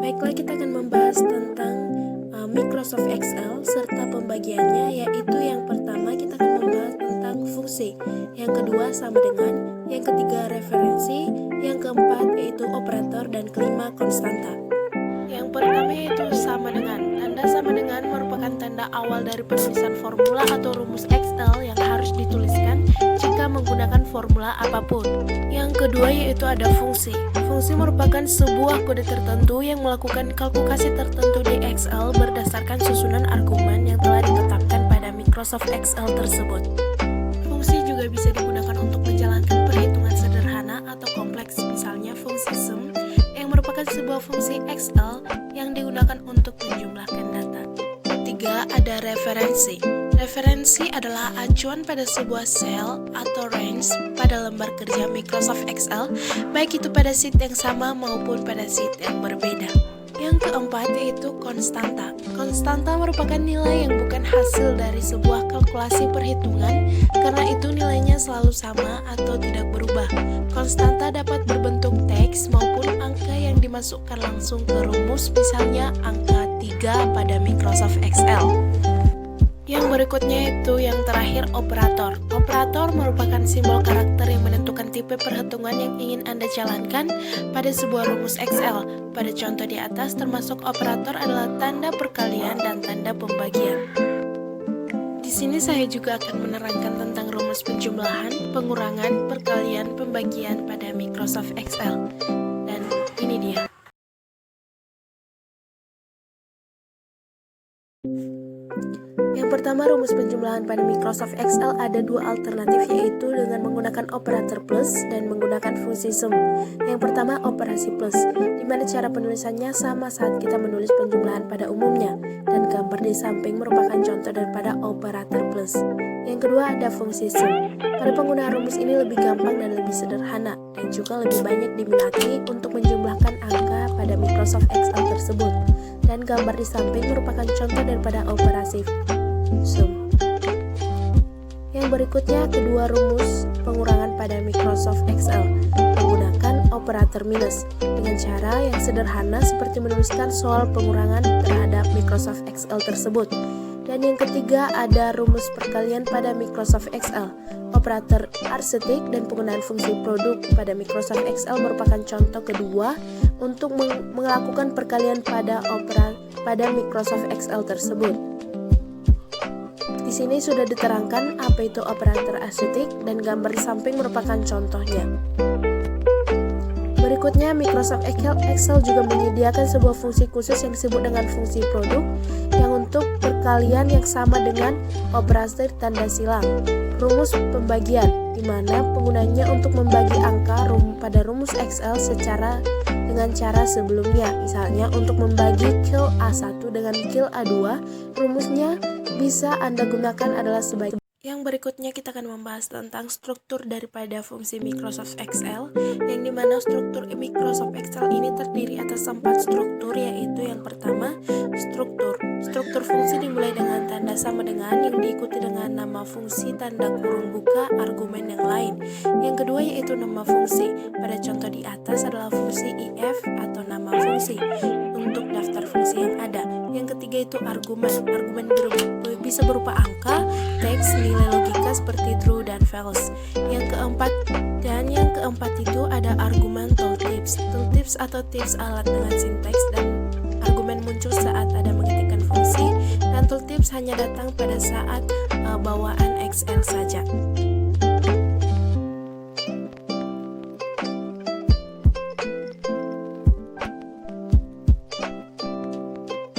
Baiklah, kita akan membahas tentang Microsoft Excel serta pembagiannya, yaitu yang pertama kita akan membahas tentang fungsi, yang kedua sama dengan, yang ketiga referensi, yang keempat yaitu operator, dan kelima konstanta. Yang pertama yaitu sama dengan. Tanda sama dengan merupakan tanda awal dari penulisan formula atau rumus Excel yang harus dituliskan jika menggunakan formula apapun. Yang kedua yaitu ada fungsi. Fungsi merupakan sebuah kode tertentu yang melakukan kalkulasi tertentu di Excel berdasarkan susunan argumen yang telah ditetapkan pada Microsoft Excel tersebut. Fungsi juga bisa digunakan untuk menjalankan perhitungan sederhana atau kompleks, misalnya fungsi sum yang merupakan sebuah fungsi Excel yang digunakan untuk menjumlahkan data. Ketiga, ada referensi. Referensi adalah acuan pada sebuah sel atau range pada lembar kerja Microsoft Excel, baik itu pada sheet yang sama maupun pada sheet yang berbeda. Yang keempat yaitu konstanta. Konstanta merupakan nilai yang bukan hasil dari sebuah kalkulasi perhitungan, karena itu nilainya selalu sama atau tidak berubah. Konstanta dapat berbentuk teks maupun angka yang dimasukkan langsung ke rumus, misalnya angka 3 pada Microsoft Excel. Yang berikutnya itu yang terakhir operator. Operator merupakan simbol karakter yang menentukan tipe perhitungan yang ingin Anda jalankan pada sebuah rumus Excel. Pada contoh di atas termasuk operator adalah tanda perkalian dan tanda pembagian. Di sini saya juga akan menerangkan tentang rumus penjumlahan, pengurangan, perkalian, pembagian pada Microsoft Excel. Dan ini dia. Yang pertama, rumus penjumlahan pada Microsoft Excel ada dua alternatif, yaitu dengan menggunakan operator plus dan menggunakan fungsi sum. Yang pertama, operasi plus, di mana cara penulisannya sama saat kita menulis penjumlahan pada umumnya, dan gambar di samping merupakan contoh daripada operator plus. Yang kedua, ada fungsi sum. Pada penggunaan rumus ini lebih gampang dan lebih sederhana, dan juga lebih banyak diminati untuk menjumlahkan angka pada Microsoft Excel tersebut. Dan gambar di samping merupakan contoh daripada operasi sum. Yang berikutnya, kedua rumus pengurangan pada Microsoft Excel menggunakan operator minus dengan cara yang sederhana seperti menuliskan soal pengurangan terhadap Microsoft Excel tersebut. Dan yang ketiga, ada rumus perkalian pada Microsoft Excel. Operator arithmetic dan penggunaan fungsi produk pada Microsoft Excel merupakan contoh kedua untuk melakukan perkalian pada Microsoft Excel tersebut. Di sini sudah diterangkan apa itu operator arithmetic dan gambar di samping merupakan contohnya. Berikutnya, Microsoft Excel juga menyediakan sebuah fungsi khusus yang disebut dengan fungsi produk yang untuk perkalian yang sama dengan operasi tanda silang. Rumus pembagian, di mana penggunanya untuk membagi angka pada rumus Excel dengan cara sebelumnya. Misalnya, untuk membagi kil A1 dengan kil A2, rumusnya bisa Anda gunakan adalah sebagai. Yang berikutnya kita akan membahas tentang struktur daripada fungsi Microsoft Excel, yang dimana struktur Microsoft Excel ini terdiri atas 4 struktur, yaitu yang pertama, struktur fungsi dimulai dengan tanda sama dengan yang diikuti dengan nama fungsi, tanda kurung buka, argumen yang lain. Yang kedua yaitu nama fungsi. Pada contoh di atas adalah fungsi if atau nama fungsi untuk daftar fungsi yang ada. Yang ketiga itu argumen bisa berupa angka, teks, nilai logika seperti true dan false. Yang keempat itu ada argumen tooltips. Tooltips atau tips alat dengan sinteks, dan argumen muncul saat ada mengetikkan fungsi, dan tooltips hanya datang pada saat bawaan Excel saja.